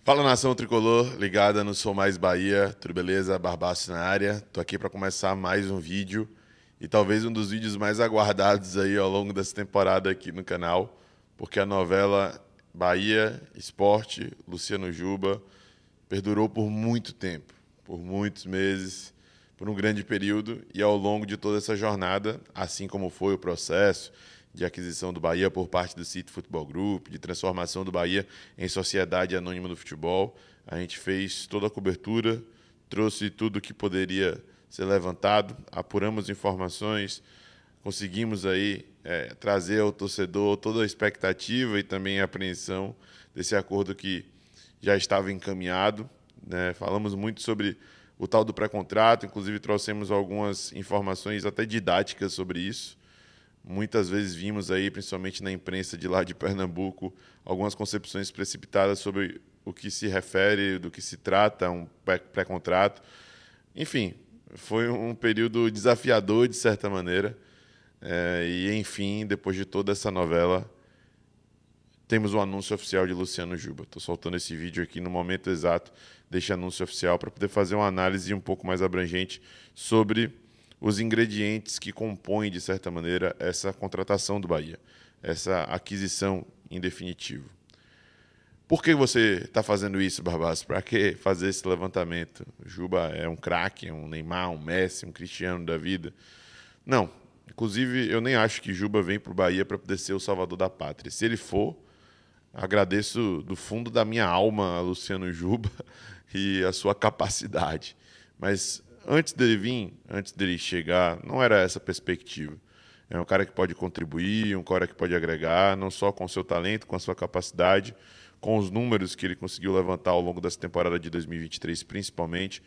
Fala, nação tricolor, ligada no Sou Mais Bahia, tudo beleza? Barbaço na área. Tô aqui para começar mais um vídeo e talvez um dos vídeos mais aguardados aí ao longo dessa temporada aqui no canal, porque a novela Bahia Esporte, Luciano Juba, perdurou por muito tempo, por muitos meses, por um grande período e ao longo de toda essa jornada, assim como foi o processo de aquisição do Bahia por parte do City Futebol Group, de transformação do Bahia em sociedade anônima do futebol. A gente fez toda a cobertura, trouxe tudo que poderia ser levantado, apuramos informações, conseguimos aí trazer ao torcedor toda a expectativa e também a apreensão desse acordo que já estava encaminhado, né? Falamos muito sobre o tal do pré-contrato, inclusive trouxemos algumas informações até didáticas sobre isso. Muitas vezes vimos aí, principalmente na imprensa de lá de Pernambuco, algumas concepções precipitadas sobre o que se refere, do que se trata um pré-contrato. Enfim, foi um período desafiador, de certa maneira. E, enfim, depois de toda essa novela, temos o anúncio oficial de Luciano Juba. Estou soltando esse vídeo aqui no momento exato deste anúncio oficial para poder fazer uma análise um pouco mais abrangente sobre os ingredientes que compõem, de certa maneira, essa contratação do Bahia, essa aquisição em definitivo. Por que você está fazendo isso, Barbaço? Para que fazer esse levantamento? Juba é um craque, um Neymar, um Messi, um Cristiano da vida? Não. Inclusive, eu nem acho que Juba vem para o Bahia para poder ser o salvador da pátria. Se ele for, agradeço do fundo da minha alma a Luciano Juba e a sua capacidade. Mas antes dele vir, antes dele chegar, não era essa a perspectiva. É um cara que pode contribuir, um cara que pode agregar, não só com o seu talento, com a sua capacidade, com os números que ele conseguiu levantar ao longo dessa temporada de 2023, principalmente,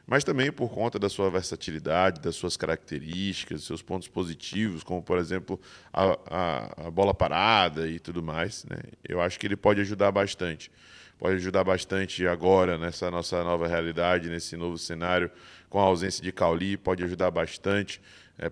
mas também por conta da sua versatilidade, das suas características, dos seus pontos positivos, como, por exemplo, a bola parada e tudo mais, né? Eu acho que ele pode ajudar bastante. Pode ajudar bastante agora, nessa nossa nova realidade, nesse novo cenário, com a ausência de Cauli, pode ajudar bastante,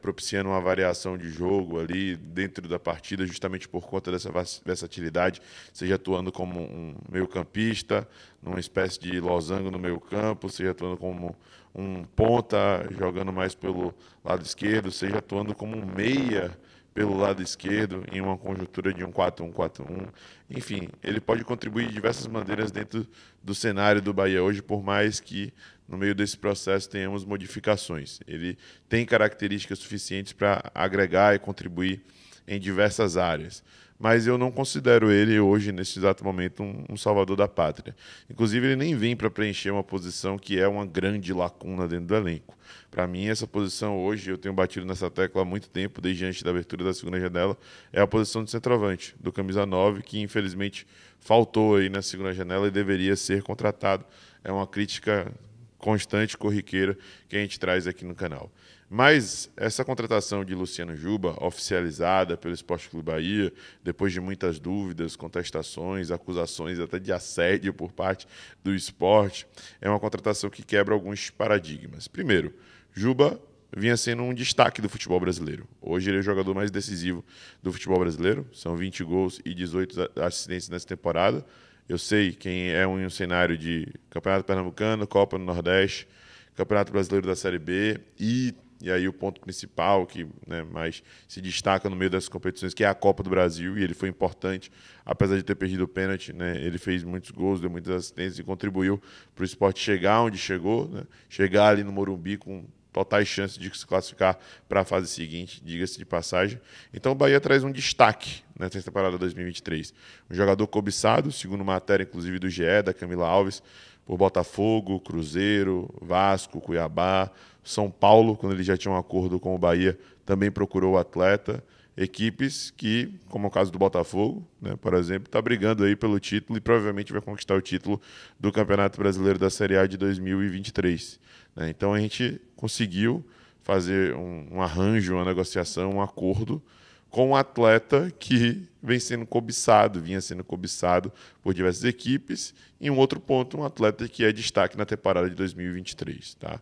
propiciando uma variação de jogo ali dentro da partida, justamente por conta dessa versatilidade, seja atuando como um meio-campista, numa espécie de losango no meio-campo, seja atuando como um ponta, jogando mais pelo lado esquerdo, seja atuando como um meia pelo lado esquerdo, em uma conjuntura de um 4-1-4-1. Enfim, ele pode contribuir de diversas maneiras dentro do cenário do Bahia hoje, por mais que no meio desse processo tenhamos modificações. Ele tem características suficientes para agregar e contribuir em diversas áreas. Mas eu não considero ele hoje, nesse exato momento, um salvador da pátria. Inclusive, ele nem vem para preencher uma posição que é uma grande lacuna dentro do elenco. Para mim, essa posição hoje, eu tenho batido nessa tecla há muito tempo, desde antes da abertura da segunda janela, é a posição de centroavante, do camisa 9, que infelizmente faltou aí na segunda janela e deveria ser contratado. É uma crítica constante, corriqueira, que a gente traz aqui no canal. Mas essa contratação de Luciano Juba, oficializada pelo Esporte Clube Bahia, depois de muitas dúvidas, contestações, acusações até de assédio por parte do esporte, é uma contratação que quebra alguns paradigmas. Primeiro, Juba vinha sendo um destaque do futebol brasileiro. Hoje ele é o jogador mais decisivo do futebol brasileiro, são 20 gols e 18 assistências nessa temporada. Eu sei quem é um cenário de Campeonato Pernambucano, Copa do Nordeste, Campeonato Brasileiro da Série B e aí o ponto principal que, né, mais se destaca no meio dessas competições, que é a Copa do Brasil, e ele foi importante, apesar de ter perdido o pênalti, né, ele fez muitos gols, deu muitas assistências e contribuiu para o esporte chegar onde chegou, né, chegar ali no Morumbi com totais chances de se classificar para a fase seguinte, diga-se de passagem. Então o Bahia traz um destaque nessa temporada 2023. Um jogador cobiçado, segundo matéria inclusive do GE, da Camila Alves, por Botafogo, Cruzeiro, Vasco, Cuiabá, São Paulo, quando ele já tinha um acordo com o Bahia, também procurou o atleta. Equipes que, como é o caso do Botafogo, né, por exemplo, está brigando aí pelo título e provavelmente vai conquistar o título do Campeonato Brasileiro da Série A de 2023. Né? Então a gente conseguiu fazer um arranjo, uma negociação, um acordo com um atleta que vinha sendo cobiçado por diversas equipes, e um outro ponto, um atleta que é destaque na temporada de 2023. Tá?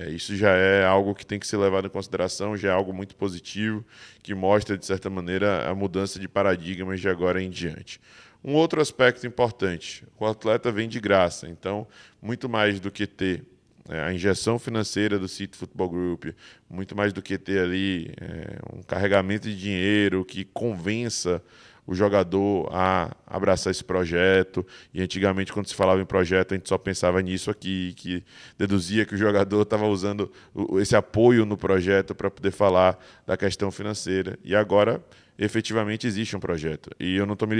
Isso já é algo que tem que ser levado em consideração, já é algo muito positivo, que mostra, de certa maneira, a mudança de paradigmas de agora em diante. Um outro aspecto importante, o atleta vem de graça, então, muito mais do que ter a injeção financeira do City Football Group, muito mais do que ter ali um carregamento de dinheiro que convença o jogador a abraçar esse projeto. E antigamente, quando se falava em projeto, a gente só pensava nisso aqui, que deduzia que o jogador estava usando esse apoio no projeto para poder falar da questão financeira. E agora, efetivamente, existe um projeto. E eu não estou me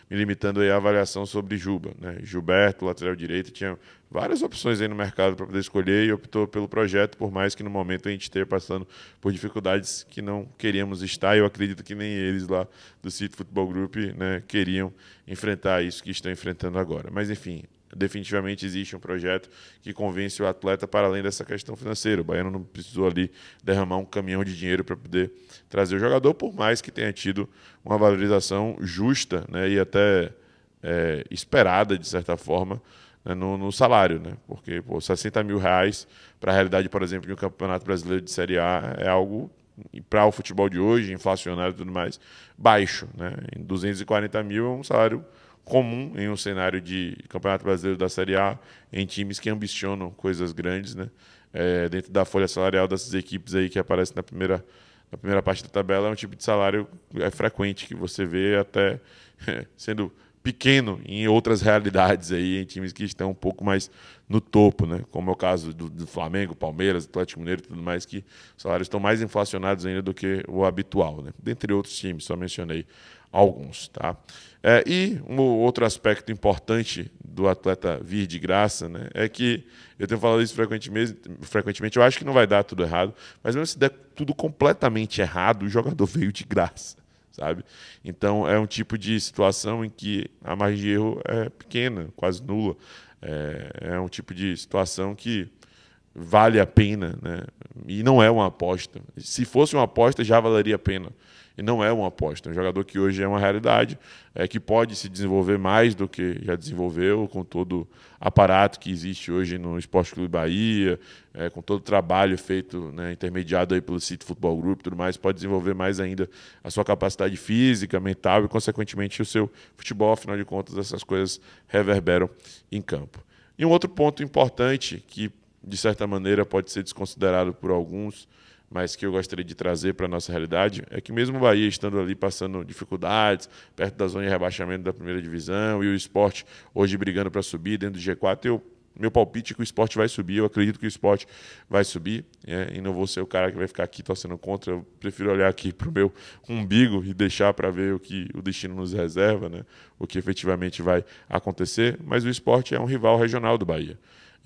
limitando aí à avaliação sobre Juba, né? Gilberto, lateral direito, tinha várias opções aí no mercado para poder escolher e optou pelo projeto, por mais que no momento a gente esteja passando por dificuldades que não queríamos estar. Eu acredito que nem eles lá do City Football Group, né, queriam enfrentar isso que estão enfrentando agora. Mas, enfim, definitivamente existe um projeto que convence o atleta para além dessa questão financeira. O Baiano não precisou ali derramar um caminhão de dinheiro para poder trazer o jogador, por mais que tenha tido uma valorização justa, né, e até esperada, de certa forma, né, no salário, né? Porque 60 mil reais para a realidade, por exemplo, de um campeonato brasileiro de Série A é algo, para o futebol de hoje, inflacionário e tudo mais, baixo, né? Em 240 mil é um salário comum em um cenário de campeonato brasileiro da Série A, em times que ambicionam coisas grandes, né? Dentro da folha salarial dessas equipes aí que aparecem na primeira parte da tabela, é um tipo de salário frequente que você vê até sendo pequeno em outras realidades aí, em times que estão um pouco mais no topo, né? Como é o caso do Flamengo, Palmeiras, Atlético Mineiro e tudo mais, que os salários estão mais inflacionados ainda do que o habitual, né? Dentre outros times, só mencionei alguns, tá? E um outro aspecto importante do atleta vir de graça, né, é que eu tenho falado isso frequentemente, eu acho que não vai dar tudo errado, mas mesmo se der tudo completamente errado, o jogador veio de graça, sabe? Então é um tipo de situação em que a margem de erro é pequena, quase nula. É um tipo de situação que vale a pena, né? E não é uma aposta. Se fosse uma aposta, já valeria a pena. E não é uma aposta. É um jogador que hoje é uma realidade, que pode se desenvolver mais do que já desenvolveu, com todo o aparato que existe hoje no Esporte Clube Bahia, com todo o trabalho feito, né, intermediado aí pelo City Football Group e tudo mais, pode desenvolver mais ainda a sua capacidade física, mental e, consequentemente, o seu futebol. Afinal de contas, essas coisas reverberam em campo. E um outro ponto importante que, de certa maneira, pode ser desconsiderado por alguns, mas que eu gostaria de trazer para a nossa realidade, é que mesmo o Bahia estando ali passando dificuldades, perto da zona de rebaixamento da primeira divisão, e o Sport hoje brigando para subir dentro do G4, meu palpite é que o Sport vai subir, eu acredito que o Sport vai subir, e não vou ser o cara que vai ficar aqui torcendo contra, eu prefiro olhar aqui para o meu umbigo e deixar para ver o que o destino nos reserva, né, o que efetivamente vai acontecer, mas o Sport é um rival regional do Bahia.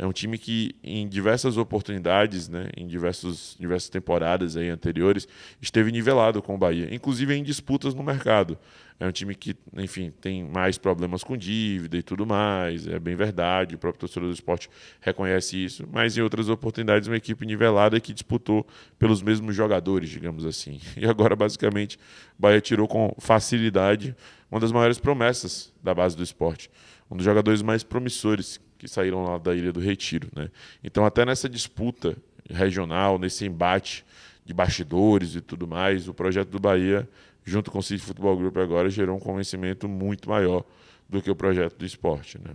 É um time que, em diversas oportunidades, né, em diversas temporadas aí anteriores, esteve nivelado com o Bahia, inclusive em disputas no mercado. É um time que, enfim, tem mais problemas com dívida e tudo mais, é bem verdade, o próprio torcedor do Sport reconhece isso, mas em outras oportunidades uma equipe nivelada que disputou pelos mesmos jogadores, digamos assim. E agora, basicamente, o Bahia tirou com facilidade uma das maiores promessas da base do Sport, um dos jogadores mais promissores que saíram lá da Ilha do Retiro, né? Então, até nessa disputa regional, nesse embate de bastidores e tudo mais, o projeto do Bahia, junto com o City Football Group agora, gerou um convencimento muito maior do que o projeto do Sport, né?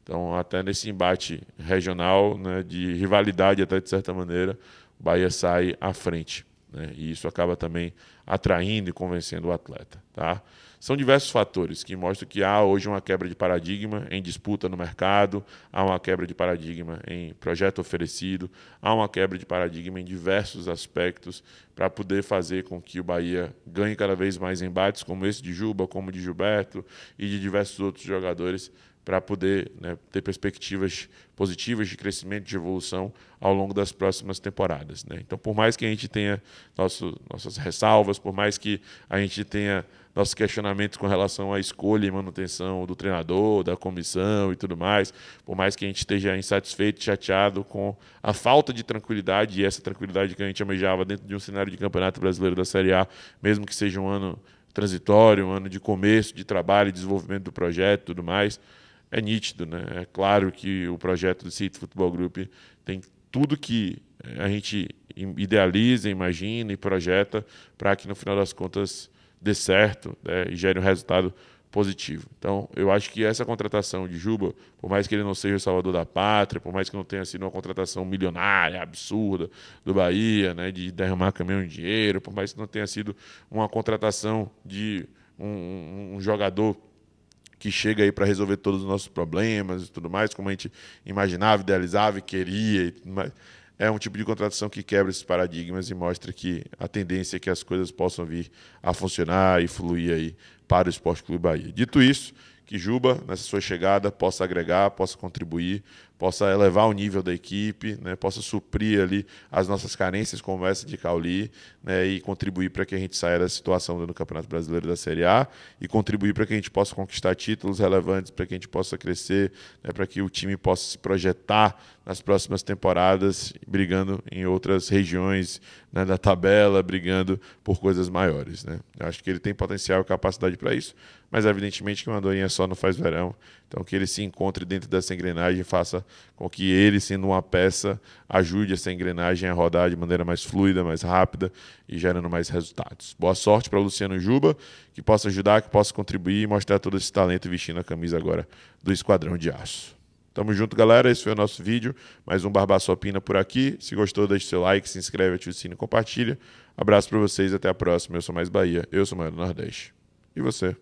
Então, até nesse embate regional, né, de rivalidade até de certa maneira, o Bahia sai à frente, né? E isso acaba também atraindo e convencendo o atleta, tá? São diversos fatores que mostram que há hoje uma quebra de paradigma em disputa no mercado, há uma quebra de paradigma em projeto oferecido, há uma quebra de paradigma em diversos aspectos para poder fazer com que o Bahia ganhe cada vez mais embates, como esse de Juba, como de Gilberto e de diversos outros jogadores, para poder, né, ter perspectivas positivas de crescimento, de evolução ao longo das próximas temporadas, né? Então, por mais que a gente tenha nossas ressalvas, por mais que a gente tenha nossos questionamentos com relação à escolha e manutenção do treinador, da comissão e tudo mais, por mais que a gente esteja insatisfeito, chateado com a falta de tranquilidade, e essa tranquilidade que a gente almejava dentro de um cenário de Campeonato Brasileiro da Série A, mesmo que seja um ano transitório, um ano de começo, de trabalho e desenvolvimento do projeto e tudo mais, é nítido, né? É claro que o projeto do City Football Group tem tudo que a gente idealiza, imagina e projeta para que, no final das contas, dê certo, né, e gere um resultado positivo. Então, eu acho que essa contratação de Juba, por mais que ele não seja o salvador da pátria, por mais que não tenha sido uma contratação milionária, absurda do Bahia, né, de derramar caminhão de dinheiro, por mais que não tenha sido uma contratação de um jogador que chega aí para resolver todos os nossos problemas e tudo mais, como a gente imaginava, idealizava e queria e tudo mais. É um tipo de contratação que quebra esses paradigmas e mostra que a tendência é que as coisas possam vir a funcionar e fluir aí para o Sport Clube Bahia. Dito isso, que Juba, nessa sua chegada, possa agregar, possa contribuir, possa elevar o nível da equipe, né, possa suprir ali as nossas carências, como essa de Cauli, né, e contribuir para que a gente saia da situação do Campeonato Brasileiro da Série A e contribuir para que a gente possa conquistar títulos relevantes, para que a gente possa crescer, né, para que o time possa se projetar nas próximas temporadas, brigando em outras regiões, né, da tabela, brigando por coisas maiores, né. Eu acho que ele tem potencial e capacidade para isso, mas evidentemente que uma andorinha só não faz verão, então que ele se encontre dentro dessa engrenagem e faça com que ele, sendo uma peça, ajude essa engrenagem a rodar de maneira mais fluida, mais rápida e gerando mais resultados. Boa sorte para o Luciano Juba, que possa ajudar, que possa contribuir e mostrar todo esse talento vestindo a camisa agora do Esquadrão de Aço. Tamo junto, galera. Esse foi o nosso vídeo. Mais um Barbaço Opina por aqui. Se gostou, deixe seu like, se inscreve, ativa o sininho e compartilha. Abraço para vocês, até a próxima. Eu sou Mais Bahia, eu sou Maior do Nordeste. E você?